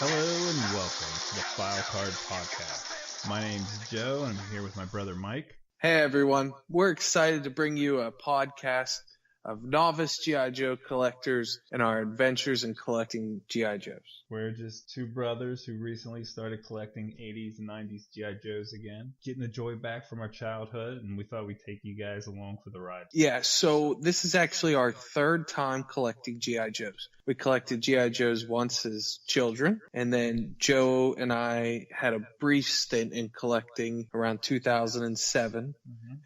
Hello and welcome to the File Card Podcast. My name's Joe and I'm here with my brother Mike. Hey everyone, we're excited to bring you a podcast of novice G.I. Joe collectors and our adventures in collecting G.I. Joes. We're just two brothers who recently started collecting 80s and 90s G.I. Joes again, getting the joy back from our childhood, and we thought we'd take you guys along for the ride. Yeah, so this is actually our third time collecting G.I. Joes. We collected G.I. Joes once as children, and then Joe and I had a brief stint in collecting around 2007,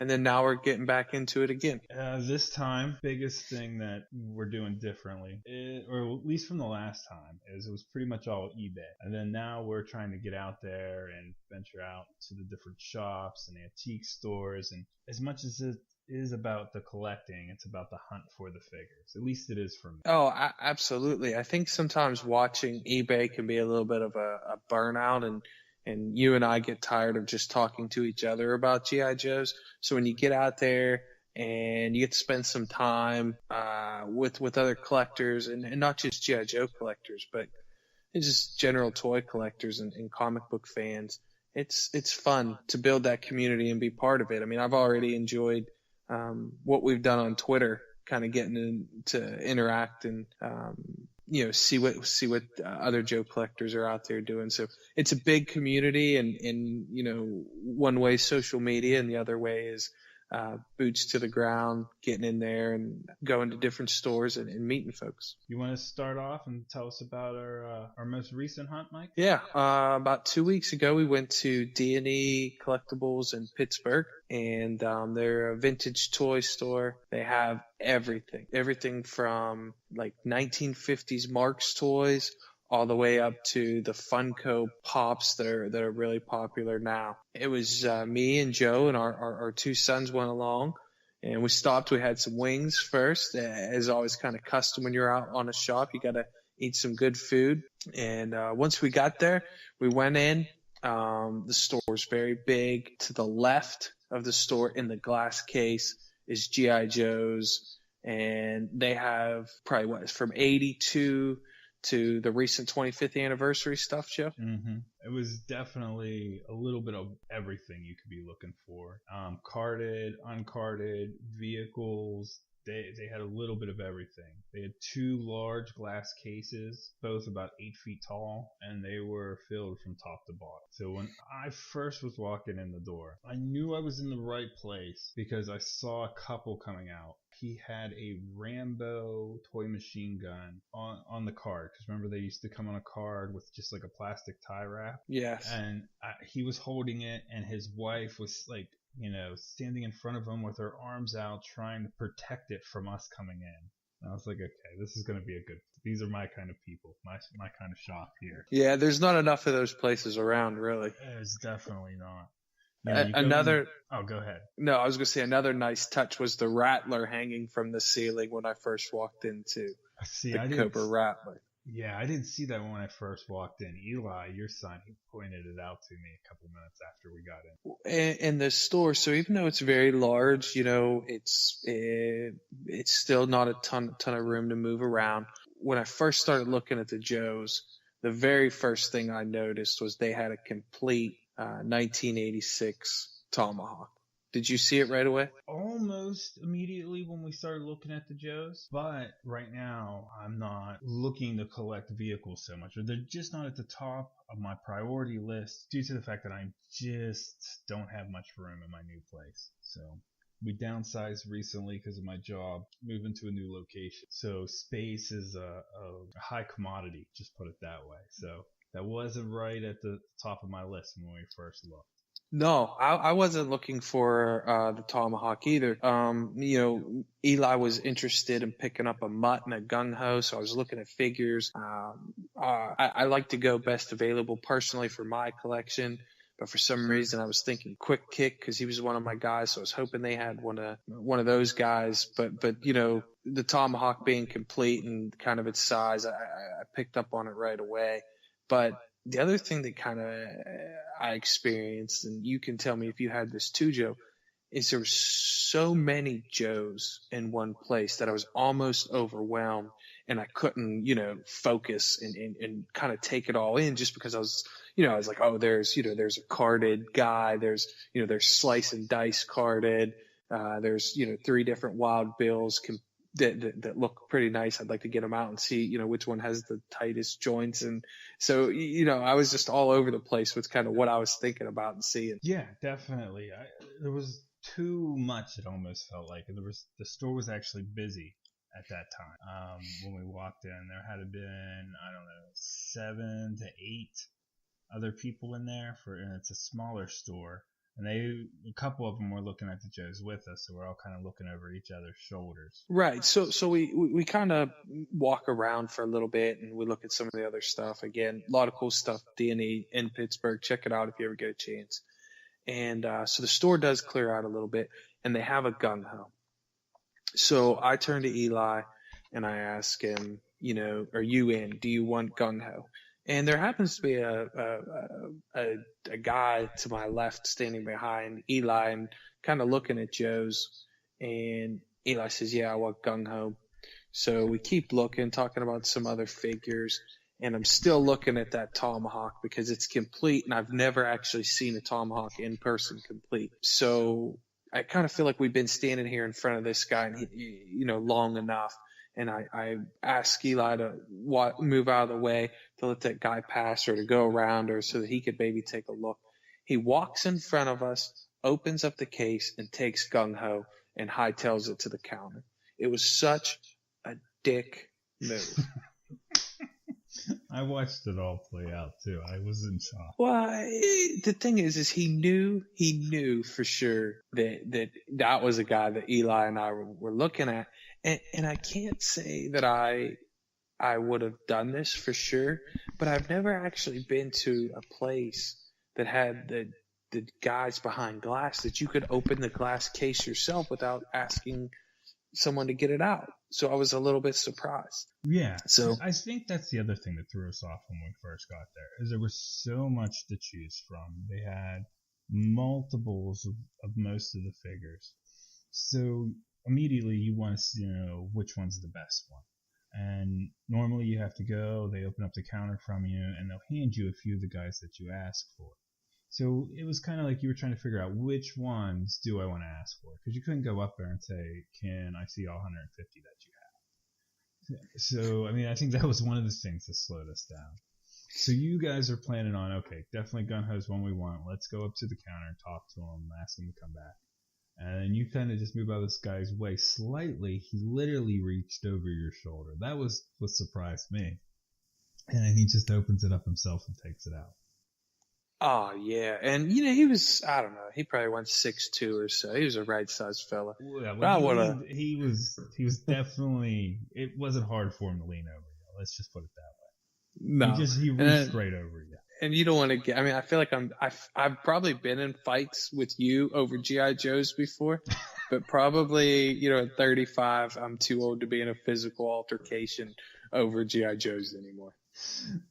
and then now we're getting back into it again. This time, biggest thing that we're doing differently, or at least from the last time, is it was pretty much all eBay. And then now we're trying to get out there and venture out to the different shops and antique stores. And as much as it is about the collecting, it's about the hunt for the figures. At least it is for me. Oh, absolutely. I think sometimes watching eBay can be a little bit of a burnout, and you and I get tired of just talking to each other about G.I. Joes. So when you get out there and you get to spend some time with other collectors, and not just G.I. Joe collectors, but just general toy collectors and comic book fans, it's fun to build that community and be part of it. I mean, I've already enjoyed what we've done on Twitter, kind of getting to interact and see what other Joe collectors are out there doing. So it's a big community, and one way social media, and the other way is boots to the ground, getting in there and going to different stores and meeting folks. You want to start off and tell us about our most recent hunt, Mike? Yeah, about 2 weeks ago, we went to D&E Collectibles in Pittsburgh, and they're a vintage toy store. They have everything from like 1950s Marx toys all the way up to the Funko Pops that are really popular now. It was me and Joe and our two sons went along, and we stopped. We had some wings first, as always, kind of custom when you're out on a shop. You got to eat some good food. And once we got there, we went in. The store's very big. To the left of the store in the glass case is G.I. Joe's, and they have probably from 82 to the recent 25th anniversary stuff, Joe? Mm-hmm. It was definitely a little bit of everything you could be looking for. Carded, uncarded, vehicles. They had a little bit of everything. They had two large glass cases, both about 8 feet tall, and they were filled from top to bottom. So when I first was walking in the door, I knew I was in the right place because I saw a couple coming out. He had a Rambo toy machine gun on the card. Because remember, they used to come on a card with just like a plastic tie wrap? Yes. And he was holding it, and his wife was like, standing in front of him with her arms out, trying to protect it from us coming in. And I was like, okay, this is going to be these are my kind of people, my kind of shop here. Yeah, there's not enough of those places around, really. There's definitely not. Go ahead. No, I was going to say another nice touch was the Rattler hanging from the ceiling when I first walked into the Cobra Rattler. Yeah, I didn't see that when I first walked in. Eli, your son, he pointed it out to me a couple minutes after we got in. In the store, so even though it's very large, it's still not a ton of room to move around. When I first started looking at the Joes, the very first thing I noticed was they had a complete 1986 Tomahawk. Did you see it right away? Almost immediately when we started looking at the Joes, but right now I'm not looking to collect vehicles so much, or they're just not at the top of my priority list due to the fact that I just don't have much room in my new place. So we downsized recently because of my job, moving to a new location. So space is a high commodity, just put it that way. So that wasn't right at the top of my list when we first looked. No, I wasn't looking for the Tomahawk either. Eli was interested in picking up a mutt and a gung ho, so I was looking at figures. I like to go best available personally for my collection, but for some reason I was thinking Quick Kick because he was one of my guys, so I was hoping they had one of those guys. But the Tomahawk being complete and kind of its size, I picked up on it right away. But the other thing that kind of I experienced, and you can tell me if you had this too, Joe, is there were so many Joes in one place that I was almost overwhelmed and I couldn't, focus and kind of take it all in just because I was like, oh, there's a carded guy. There's slice and dice carded. There's, 3 different wild bills that look pretty nice. I'd like to get them out and see, which one has the tightest joints. And so, I was just all over the place with kind of what I was thinking about and seeing. Yeah, definitely. There was too much. It almost felt like the store was actually busy at that time. When we walked in, there had been, I don't know, 7 to 8 other people in there and it's a smaller store. And a couple of them were looking at the Joes with us, so we're all kind of looking over each other's shoulders. Right. So we kind of walk around for a little bit and we look at some of the other stuff. Again, a lot of cool stuff, D&E in Pittsburgh. Check it out if you ever get a chance. And so the store does clear out a little bit, and they have a gung ho. So I turn to Eli and I ask him, are you in? Do you want gung ho? And there happens to be a guy to my left standing behind Eli and kind of looking at Joe's. And Eli says, yeah, I want gung ho. So we keep looking, talking about some other figures. And I'm still looking at that tomahawk because it's complete. And I've never actually seen a tomahawk in person complete. So I kind of feel like we've been standing here in front of this guy, and long enough. And I ask Eli to move out of the way to let that guy pass or to go around or so that he could maybe take a look. He walks in front of us, opens up the case, and takes gung ho and hightails it to the counter. It was such a dick move. I watched it all play out too. I was in shock. Well, the thing is he knew for sure that was a guy that Eli and I were looking at, and I can't say that I would have done this for sure, but I've never actually been to a place that had the guys behind glass that you could open the glass case yourself without asking someone to get it out. So I was a little bit surprised. Yeah. So I think that's the other thing that threw us off when we first got there, is there was so much to choose from. They had multiples of most of the figures. So immediately you want to know which one's the best one. And normally you have to go, they open up the counter from you, and they'll hand you a few of the guys that you ask for. So it was kind of like you were trying to figure out which ones do I want to ask for, because you couldn't go up there and say, can I see all 150 that you have? So, I mean, I think that was one of the things that slowed us down. So you guys are planning on, okay, definitely gung ho's one we want. Let's go up to the counter and talk to him, ask him to come back. And then you kind of just move out of this guy's way slightly. He literally reached over your shoulder. That was what surprised me. And then he just opens it up himself and takes it out. Oh, yeah. And, he was, I don't know, he probably went 6'2" or so. He was a right-sized fella. Yeah, he was definitely, it wasn't hard for him to lean over you. Let's just put it that way. No. He reached right over you. And you don't want to get, I feel like I've probably been in fights with you over G.I. Joes before, but probably, at 35, I'm too old to be in a physical altercation over G.I. Joes anymore.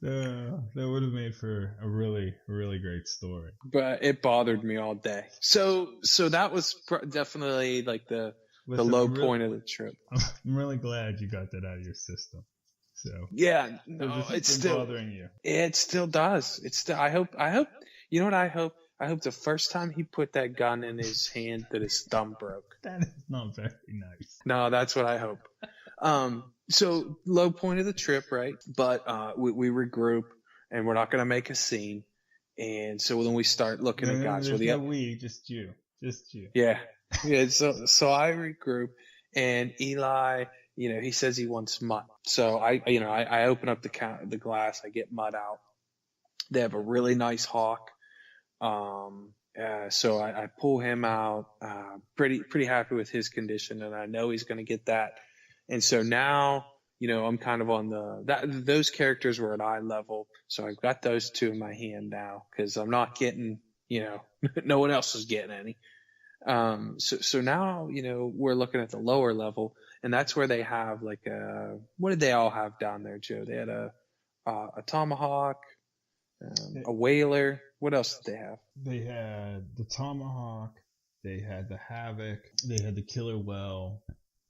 That would have made for a really, really great story. But it bothered me all day. So that was definitely like the low point of the trip. I'm really glad you got that out of your system. So yeah, no, it's still bothering you. It still does. It's still. I hope. You know what I hope? I hope the first time he put that gun in his hand that his thumb broke. That is not very nice. No, that's what I hope. So low point of the trip, right? But we regroup and we're not going to make a scene. And so then we start looking at guys. Just you. Yeah. So I regroup, and Eli, he says he wants mud. So I open up the glass. I get mud out. They have a really nice hawk. So I pull him out. Pretty happy with his condition, and I know he's going to get that. And so now, I'm kind of on those characters were at eye level. So I've got those two in my hand now because I'm not getting, no one else is getting any. So now, we're looking at the lower level, and that's where they have what did they all have down there, Joe? They had a tomahawk, a whaler. What else did they have? They had the tomahawk. They had the Havoc. They had the Killer Well.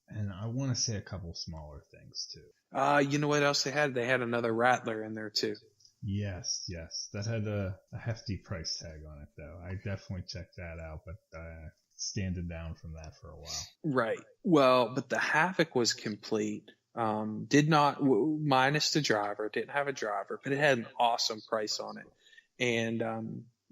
And I want to say a couple smaller things too. You know what else they had? They had another Rattler in there too. Yes. That had a hefty price tag on it, though. I definitely checked that out, but standing down from that for a while. Right. Well, but the Havoc was complete. Did not minus the driver. Didn't have a driver, but it had an awesome price on it. And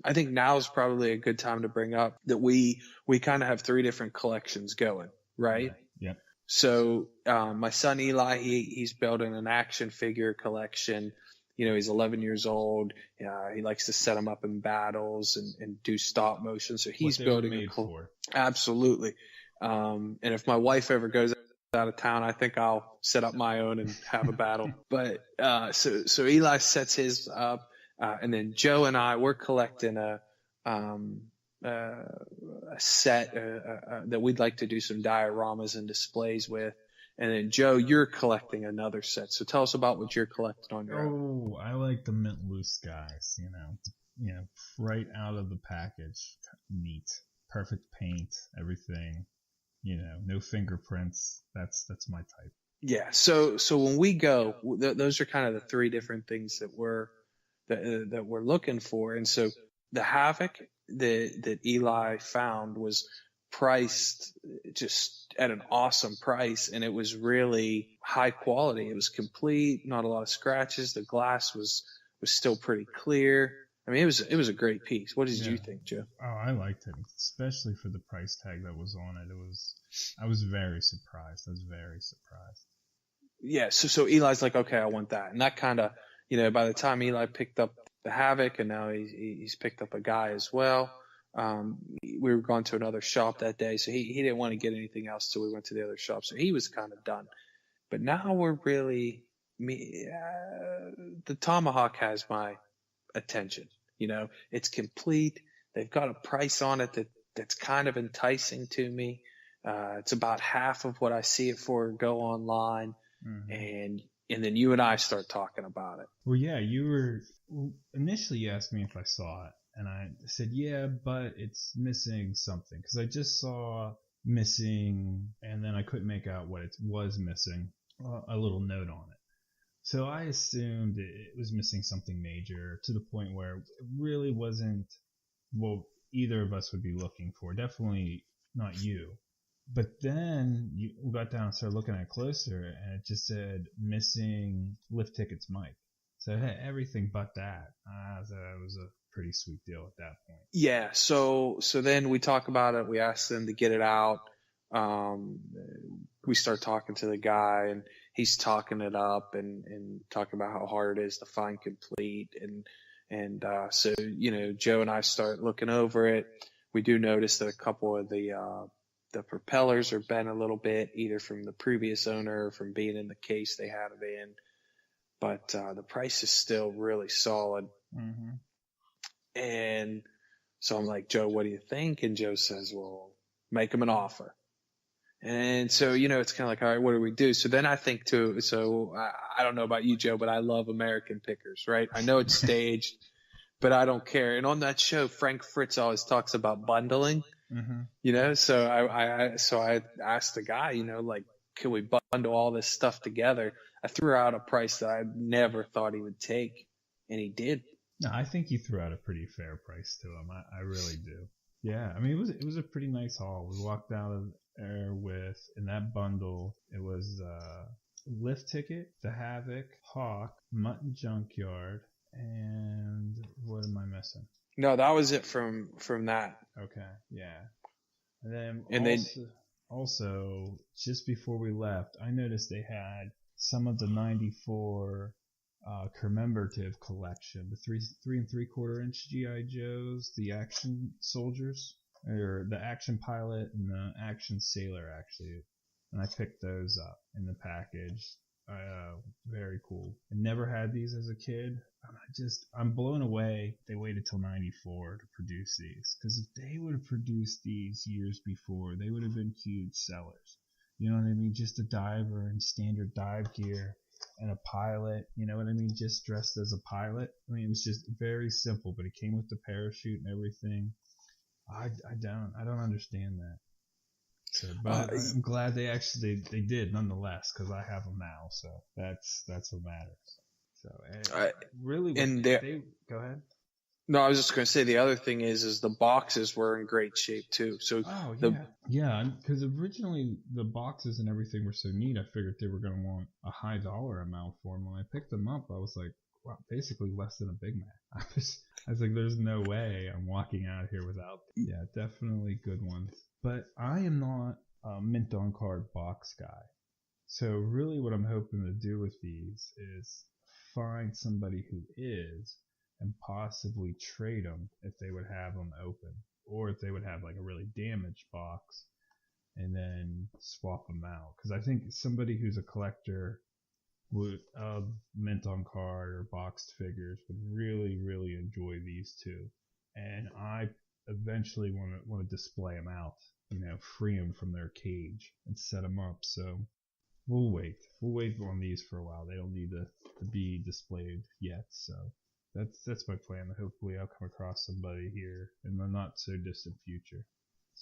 I think now is probably a good time to bring up that we kind of have 3 different collections going, right? Yep. So my son Eli, he's building an action figure collection. You know, he's 11 years old. He likes to set them up in battles and do stop motion. So he's building absolutely. And if my wife ever goes out of town, I think I'll set up my own and have a battle. But so Eli sets his up, and then Joe and I, we're collecting a set that we'd like to do some dioramas and displays with. And then Joe, you're collecting another set. So tell us about what you're collecting on your own. Oh, I like the mint loose guys. You know, right out of the package, neat, perfect paint, everything. You know, no fingerprints. That's my type. Yeah. So when we go, those are kind of the 3 different things that we're looking for. And so the Havoc that Eli found was priced just at an awesome price, and it was really high quality. It was complete, not a lot of scratches. The glass was still pretty clear. I mean, it was a great piece. What did you think, Joe? Oh, I liked it, especially for the price tag that was on it. I was very surprised. Yeah. So Eli's like, okay, I want that, and that kind of, you know, by the time Eli picked up the Havoc, and now he's picked up a guy as well. We were going to another shop that day, so he didn't want to get anything else, so we went to the other shop. So he was kind of done. But now we're really the Tomahawk has my attention. You know, it's complete. They've got a price on it that's kind of enticing to me. It's about half of what I see it for go online, and then you and I start talking about it. Well, yeah, initially you asked me if I saw it. And I said, yeah, but it's missing something. Because I just saw missing, and then I couldn't make out what it was missing, a little note on it. So I assumed it was missing something major to the point where it really wasn't what either of us would be looking for. Definitely not you. But then we got down and started looking at it closer, and it just said missing lift tickets Mike. So hey, everything but that. So it was a pretty sweet deal at that point. Yeah. So then we talk about it. We ask them to get it out. We start talking to the guy, and he's talking it up and talking about how hard it is to find complete. So, you know, Joe and I start looking over it. We do notice that a couple of the propellers are bent a little bit, either from the previous owner or from being in the case they had it in. But the price is still really solid. Mm-hmm. And so I'm like, Joe, what do you think? And Joe says, well, make him an offer. And so, you know, it's kind of like, all right, what do we do? So then I think too, so I don't know about you, Joe, but I love American Pickers, right? I know it's staged, but I don't care. And on that show, Frank Fritz always talks about bundling, you know? So I asked the guy, you know, like, can we bundle all this stuff together? I threw out a price that I never thought he would take, and he did. No, I think you threw out a pretty fair price to him. I really do. Yeah, I mean, it was a pretty nice haul. We walked out of there with, in that bundle, it was lift ticket, the Havoc, Hawk, Mutton Junkyard, and what am I missing? No, that was it from that. Okay, yeah. And then also, just before we left, I noticed they had some of the 94 commemorative collection, the 3 3/4-inch GI Joes, the action soldiers, or the action pilot and the action sailor, actually. And I picked those up in the package. Very cool. I never had these as a kid. I'm blown away they waited till 94 to produce these, because if they would have produced these years before, they would have been huge sellers. You know what I mean? Just a diver in standard dive gear and a pilot, you know what I mean? Just dressed as a pilot. I mean, it was just very simple, but it came with the parachute and everything. I don't understand that. So, but I'm glad they did nonetheless, because I have them now. So that's what matters. So really, they go ahead. No, I was just going to say the other thing is the boxes were in great shape too. So yeah, because originally the boxes and everything were so neat. I figured they were going to want a high dollar amount for them. When I picked them up, I was like, wow, basically less than a Big Mac. I was like, there's no way I'm walking out here without them. Yeah, definitely good ones. But I am not a mint on card box guy. So really what I'm hoping to do with these is find somebody who is and possibly trade them if they would have them open, or if they would have like a really damaged box and then swap them out. Because I think somebody who's a collector of mint on card or boxed figures would really enjoy these two, and I eventually want to display them out, free them from their cage and set them up. So we'll wait on these for a while. They don't need to be displayed yet. So that's my plan. Hopefully I'll come across somebody here in the not so distant future,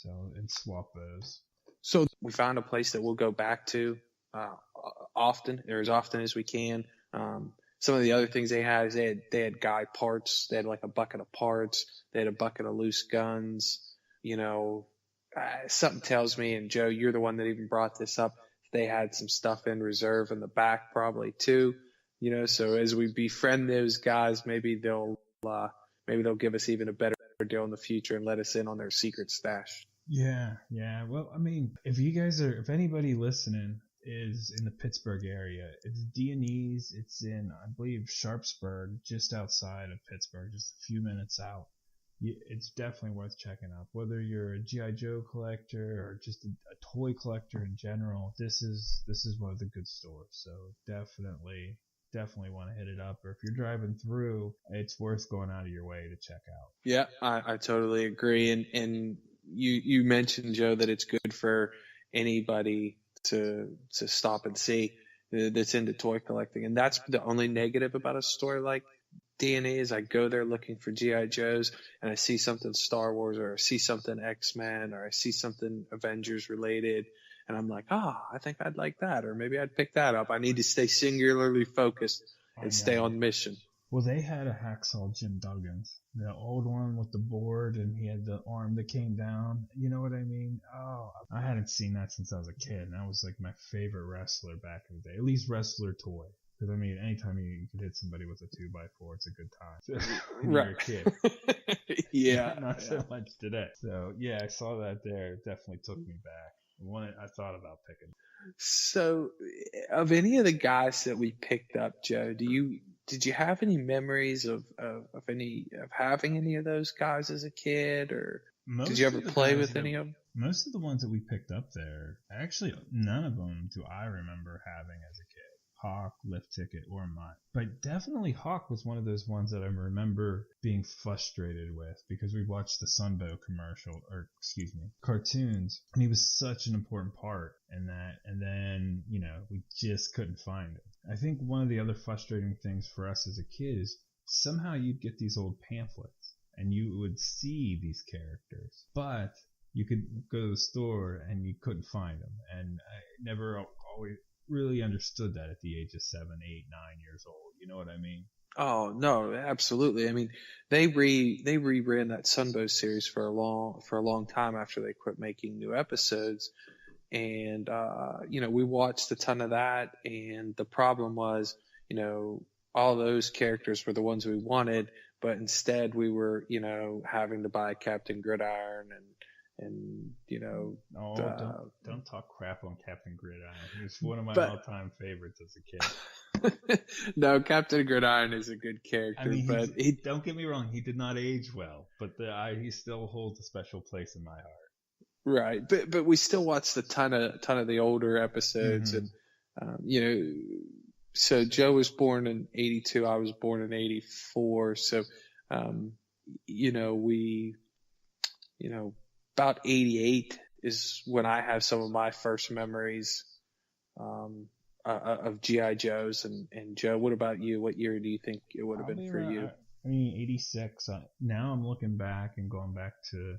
and swap those. So we found a place that we'll go back to often, or as often as we can. Some of the other things they had is they had guy parts. They had like a bucket of parts. They had a bucket of loose guns. Something tells me, and Joe, you're the one that even brought this up, they had some stuff in reserve in the back probably too. So as we befriend those guys, maybe they'll give us even a better deal in the future and let us in on their secret stash. Yeah. Well, I mean, if anybody listening is in the Pittsburgh area, it's D&E's. It's in, I believe, Sharpsburg, just outside of Pittsburgh, just a few minutes out. It's definitely worth checking out. Whether you're a G.I. Joe collector or just a toy collector in general, this is one of the good stores. So definitely want to hit it up. Or if you're driving through, it's worth going out of your way to check out. Yeah, I totally agree. And you mentioned, Joe, that it's good for anybody to stop and see that's into toy collecting. And that's the only negative about a store like D&E is I go there looking for G.I. Joes and I see something Star Wars, or I see something X-Men, or I see something Avengers related, and I'm like, I think I'd like that, or maybe I'd pick that up. I need to stay singularly focused and stay on mission. Well, they had a Hacksaw Jim Duggins, the old one with the board, and he had the arm that came down. You know what I mean? Oh, I hadn't seen that since I was a kid, and that was like my favorite wrestler back in the day, at least wrestler toy. Because, I mean, anytime you could hit somebody with a 2x4, it's a good time. When you're a kid. Yeah. Not so much today. So, yeah, I saw that there. It definitely took me back. I thought about picking. So, of any of the guys that we picked up, Joe, did you have any memories of having any of those guys as a kid, or did you ever play with any of them? Most of the ones that we picked up there, actually, none of them do I remember having as a kid. Hawk, Lift Ticket, or Mutt. But definitely Hawk was one of those ones that I remember being frustrated with, because we watched the Sunbow cartoons, and he was such an important part in that, and then, we just couldn't find him. I think one of the other frustrating things for us as a kid is somehow you'd get these old pamphlets, and you would see these characters, but you could go to the store and you couldn't find them, and I never always really understood that at the age of 7, 8, 9 years old. You know what I mean? Oh no, absolutely. I mean, they reran that Sunbow series for a long time after they quit making new episodes, and we watched a ton of that. And the problem was, all those characters were the ones we wanted, but instead we were, having to buy Captain Gridiron and don't talk crap on Captain Gridiron. He was one of my all-time favorites as a kid. No, Captain Gridiron is a good character. I mean, but don't get me wrong, he did not age well, but he still holds a special place in my heart. Right, but we still watched a ton of the older episodes, and so Joe was born in 82, I was born in 84, so about 88 is when I have some of my first memories of G.I. Joes. And Joe, what about you? What year do you think it would have been for you? I mean, 86. Now I'm looking back and going back to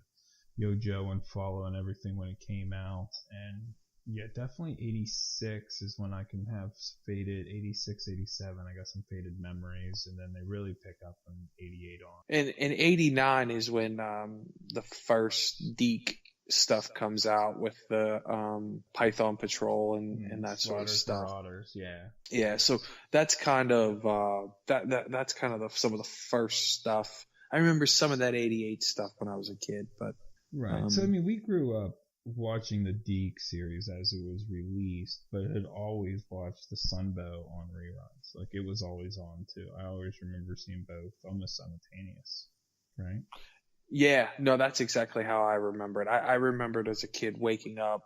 Yo Joe and Follow and everything when it came out. And yeah, definitely 86 is when I can have faded, 86, 87. I got some faded memories, and then they really pick up from 88 on. And 89 is when the first Deke stuff comes out with the Python Patrol and that sort of Slaughters stuff. Marauders, yeah. Yeah, so that's kind of that's kind of some of the first stuff. I remember some of that 88 stuff when I was a kid, but Right. So I mean, we grew up watching the Deke series as it was released, but had always watched the Sunbow on reruns. Like it was always on too. I always remember seeing both almost simultaneous. Right. yeah, no, that's exactly how I remember it. I remembered as a kid waking up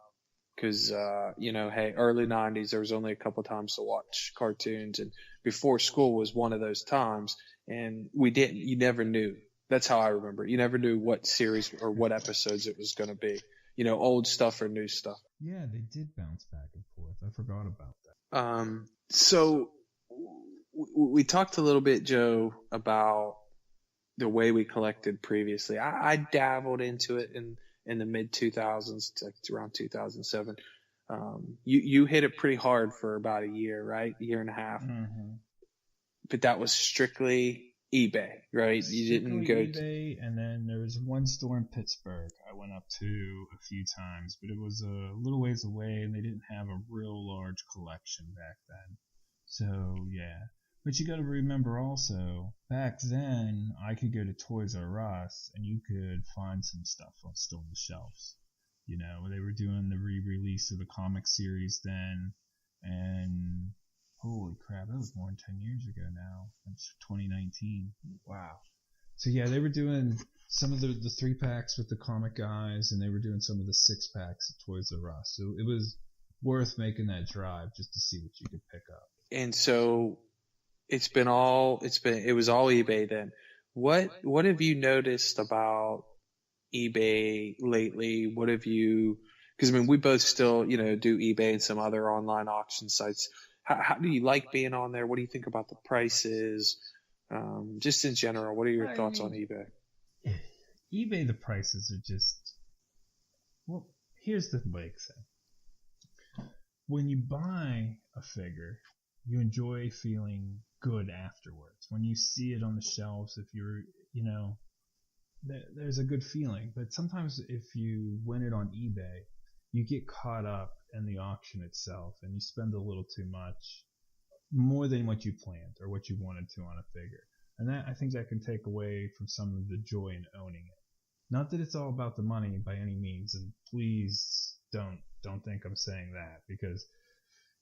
because hey, early 90s there was only a couple times to watch cartoons, and before school was one of those times, and you never knew. That's how I remember it. You never knew what series or what episodes it was going to be, old stuff or new stuff. Yeah, they did bounce back and forth. I forgot about that. So we talked a little bit, Joe, about the way we collected previously. I dabbled into it in the mid 2000s, around 2007. You hit it pretty hard for about a year, right? A year and a half. Mm-hmm. But that was strictly eBay, right? You didn't go eBay, and then there was one store in Pittsburgh I went up to a few times, but it was a little ways away, and they didn't have a real large collection back then. So yeah, but you got to remember also, back then I could go to Toys R Us and you could find some stuff still on the shelves. They were doing the re-release of the comic series then, and holy crap, that was more than 10 years ago now. It's 2019. Wow. So yeah, they were doing some of the 3-packs with the comic guys, and they were doing some of the 6-packs at Toys R Us. So it was worth making that drive just to see what you could pick up. And so it was all eBay then. What have you noticed about eBay lately? What have you, because I mean, we both still, do eBay and some other online auction sites. How do you like being on there? What do you think about the prices? Just in general, what are your thoughts on eBay? eBay, the prices are just, well, here's the way to say. When you buy a figure, you enjoy feeling good afterwards. When you see it on the shelves, if you're, there's a good feeling. But sometimes if you win it on eBay, you get caught up in the auction itself, and you spend a little too much, more than what you planned or what you wanted to on a figure. And I think that can take away from some of the joy in owning it. Not that it's all about the money by any means, and please don't think I'm saying that, because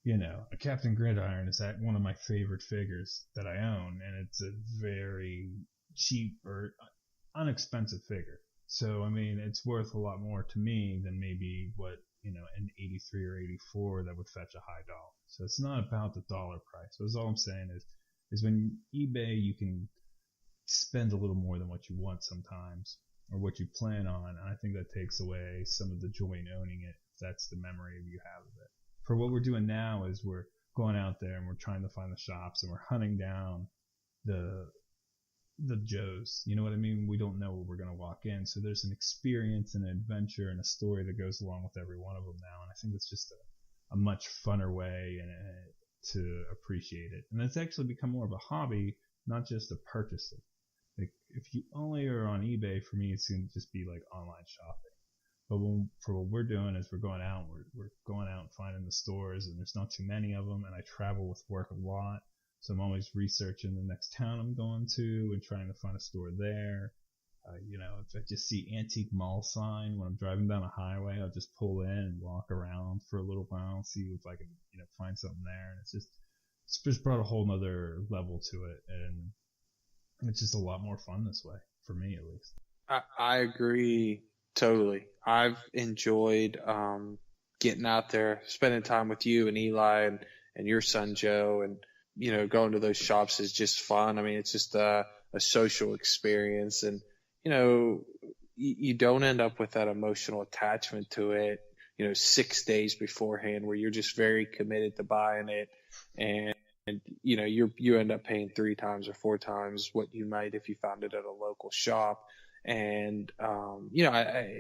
a Captain Gridiron is one of my favorite figures that I own, and it's a very cheap or inexpensive figure. So I mean, it's worth a lot more to me than maybe what an 83 or 84 that would fetch a high dollar. So it's not about the dollar price. So all I'm saying is when eBay, you can spend a little more than what you want sometimes, or what you plan on, and I think that takes away some of the joy in owning it, if that's the memory you have of it. For what we're doing now is we're going out there and we're trying to find the shops, and we're hunting down the Joes. You know what I mean? We don't know where we're going to walk in. So there's an experience and an adventure and a story that goes along with every one of them now. And I think it's just a much funner way to appreciate it. And it's actually become more of a hobby, not just a purchase. Like if you only are on eBay, for me, it's going to just be like online shopping. But for what we're doing is we're going out and finding the stores, and there's not too many of them. And I travel with work a lot. So I'm always researching the next town I'm going to and trying to find a store there. If I just see antique mall sign when I'm driving down a highway, I'll just pull in and walk around for a little while and see if I can, find something there. And it's just brought a whole nother level to it, and it's just a lot more fun this way, for me at least. I agree totally. I've enjoyed getting out there, spending time with you and Eli and your son Joe, and going to those shops is just fun. I mean, it's just a social experience, and you don't end up with that emotional attachment to it 6 days beforehand, where you're just very committed to buying it, and you end up paying 3 times or 4 times what you might if you found it at a local shop. And,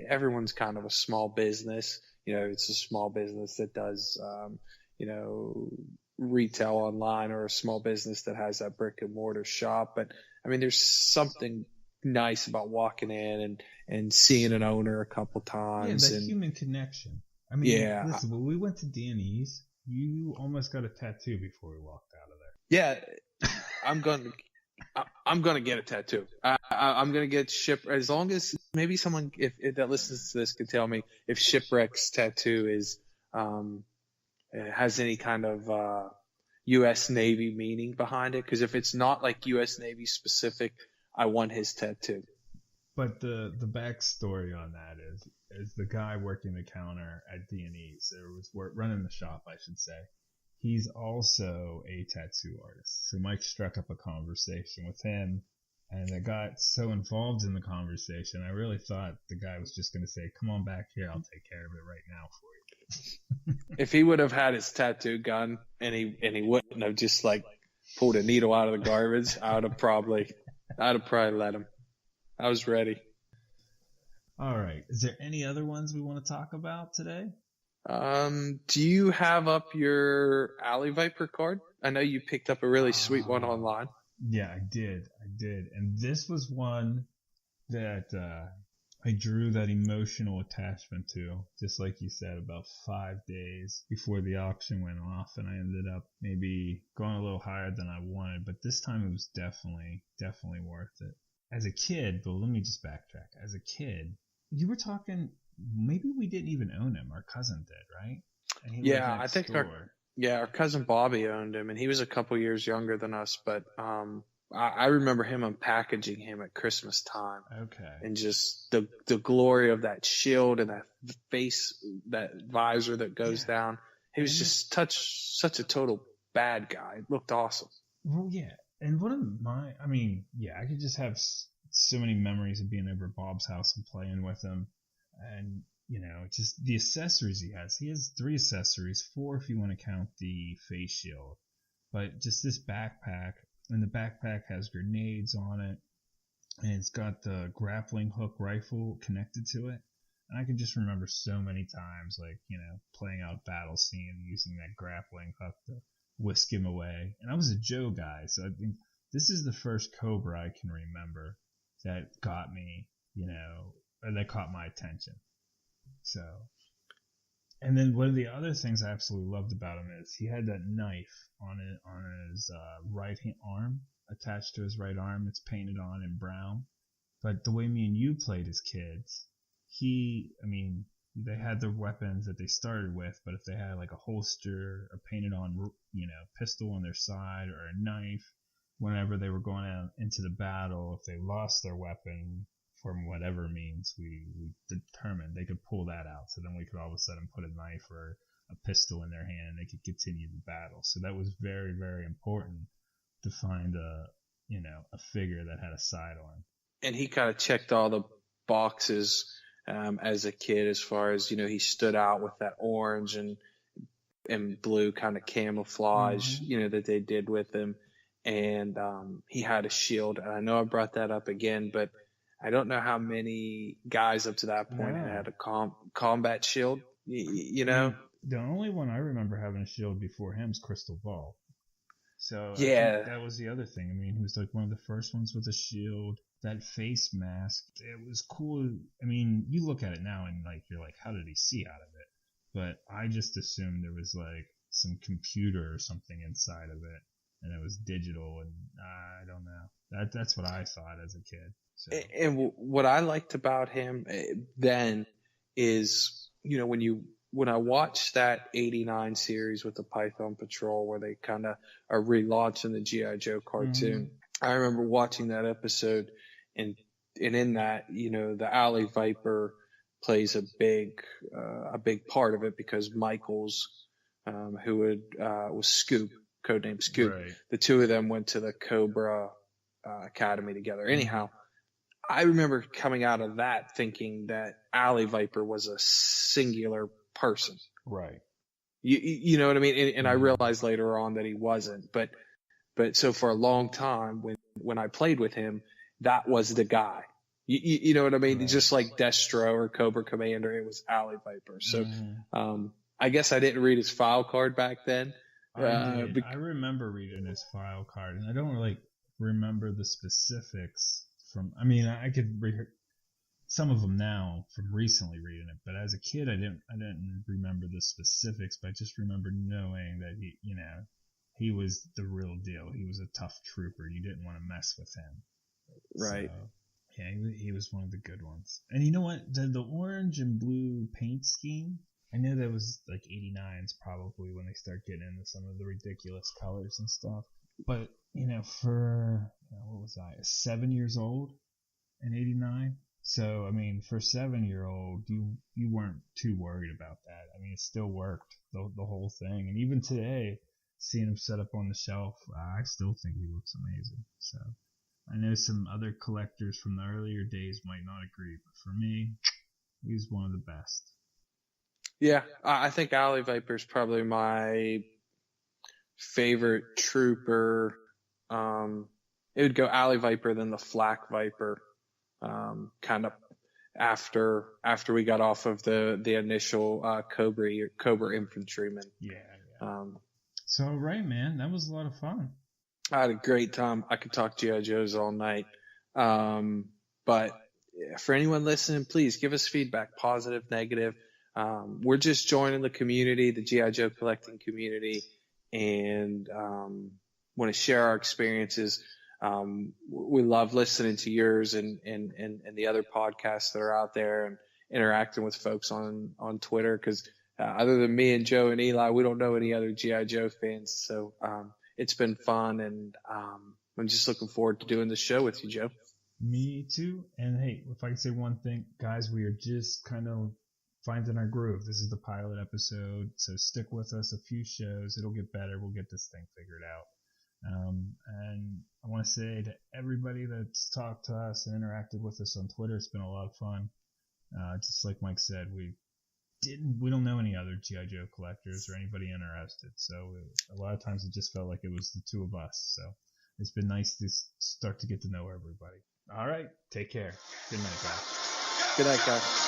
everyone's kind of a small business. It's a small business that does, you know, retail online, or a small business that has that brick and mortar shop. But I mean, there's something nice about walking in and seeing an owner a couple Yeah, times. that And human connection. I mean, yeah, listen, when we went to Danny's, you almost got a tattoo before we walked out of yeah, I'm going to, I'm going to get a tattoo. I'm going to get as long as maybe someone, if that listens to this, could tell me if Shipwreck's tattoo is, has any kind of, U.S. Navy meaning behind it. Cause if it's not like U.S. Navy specific, I want his tattoo. But the backstory on that is the guy working the counter at D&E's, running the shop, I should say. He's also a tattoo artist. So Mike struck up a conversation with him, and I got so involved in the conversation, I really thought the guy was just going to say, "Come on back here, I'll take care of it right now for you." If he would have had his tattoo gun and he wouldn't have just like pulled a needle out of the garbage, I'd have probably let him. I was ready. All right. Is there any other ones we want to talk about today? Do you have up your Alley Viper card? I know you picked up a really sweet one online. Yeah, I did. And this was one that I drew that emotional attachment to, just like you said, about 5 days before the auction went off, and I ended up maybe going a little higher than I wanted, but this time it was definitely worth it. As a kid, but let me just backtrack. As a kid, you were talking, maybe we didn't even own him. Our cousin did, right? And he lived Yeah, I next think door. our cousin Bobby owned him, and he was a couple years younger than us, but I remember him unpackaging him at Christmas time. Okay. And just the glory of that shield and that face, that visor that goes down. He was just such a total bad guy. It looked awesome. Well, yeah. And I could just have so many memories of being over at Bob's house and playing with him. And, just the accessories he has. He has 3 accessories, 4 if you want to count the face shield. But just this backpack, and the backpack has grenades on it, and it's got the grappling hook rifle connected to it. And I can just remember so many times, like, playing out battle scene using that grappling hook to whisk him away. And I was a Joe guy, so I think this is the first Cobra I can remember that got me, or that caught my attention. So, and then one of the other things I absolutely loved about him is he had that knife on his right arm, attached to his right arm. It's painted on in brown. But the way me and you played as kids, they had their weapons that they started with, but if they had like a holster, a painted on, pistol on their side, or a knife, whenever they were going out into the battle, if they lost their weapon from whatever means, we determined they could pull that out. So then we could all of a sudden put a knife or a pistol in their hand and they could continue the battle. So that was very, very important to find a figure that had a sidearm. And he kind of checked all the boxes as a kid, as far as, he stood out with that orange and blue kind of camouflage, that they did with him. And he had a shield. And I know I brought that up again, but I don't know how many guys up to that point had a combat shield, The only one I remember having a shield before him is Crystal Ball. So yeah, I think that was the other thing. He was like one of the first ones with a shield. That face mask, it was cool. You look at it now and you're like, how did he see out of it? But I just assumed there was like some computer or something inside of it, and it was digital, and I don't know. That's what I thought as a kid. So. And what I liked about him then is, when I watched that 89 series with the Python Patrol, where they kind of are relaunching the G.I. Joe cartoon, I remember watching that episode, and in that, the Alley Viper plays a big part of it, because Michaels, who was Scoop, codename Scoop, right. The two of them went to the Cobra Academy together. Anyhow, I remember coming out of that thinking that Alley Viper was a singular person. Right. You know what I mean? And I realized later on that he wasn't. But so for a long time, when I played with him, that was the guy. You know what I mean? Right. Just like Destro or Cobra Commander, it was Alley Viper. So Mm. I guess I didn't read his file card back then. I did. I remember reading his file card, and I don't like remember the specifics from. I mean, I could some of them now from recently reading it, but as a kid, I didn't remember the specifics. But I just remember knowing that he was the real deal. He was a tough trooper. You didn't want to mess with him. Right. So, yeah, he was one of the good ones. And you know what? The orange and blue paint scheme, I know that was like 89s probably when they start getting into some of the ridiculous colors and stuff. But, for, what was I, 7 years old in 89? So, I mean, for a 7-year-old, you weren't too worried about that. I mean, it still worked, the whole thing. And even today, seeing him set up on the shelf, I still think he looks amazing. So, I know some other collectors from the earlier days might not agree, but for me, he's one of the best. Yeah, I think Alley Viper is probably my favorite trooper. It would go Alley Viper, then the Flak Viper, kind of after we got off of the initial Cobra infantryman. Yeah. So, right, man, that was a lot of fun. I had a great time. I could talk G.I. Joes all night. But for anyone listening, please give us feedback, positive, negative. We're just joining the community, the G.I. Joe collecting community, and want to share our experiences. We love listening to yours and the other podcasts that are out there and interacting with folks on Twitter, because other than me and Joe and Eli, we don't know any other G.I. Joe fans. So it's been fun, and I'm just looking forward to doing the show with you, Joe. Me too. And hey, if I can say one thing, guys, we are just kind of finding our groove. This is the pilot episode, so stick with us a few shows. It'll get better. We'll get this thing figured out. And I want to say to everybody that's talked to us and interacted with us on Twitter, it's been a lot of fun. Just like Mike said, we don't know any other G.I. Joe collectors or anybody interested, so a lot of times it just felt like it was the two of us. So it's been nice to start to get to know everybody. All right, take care. Good night, guys. Good night, guys.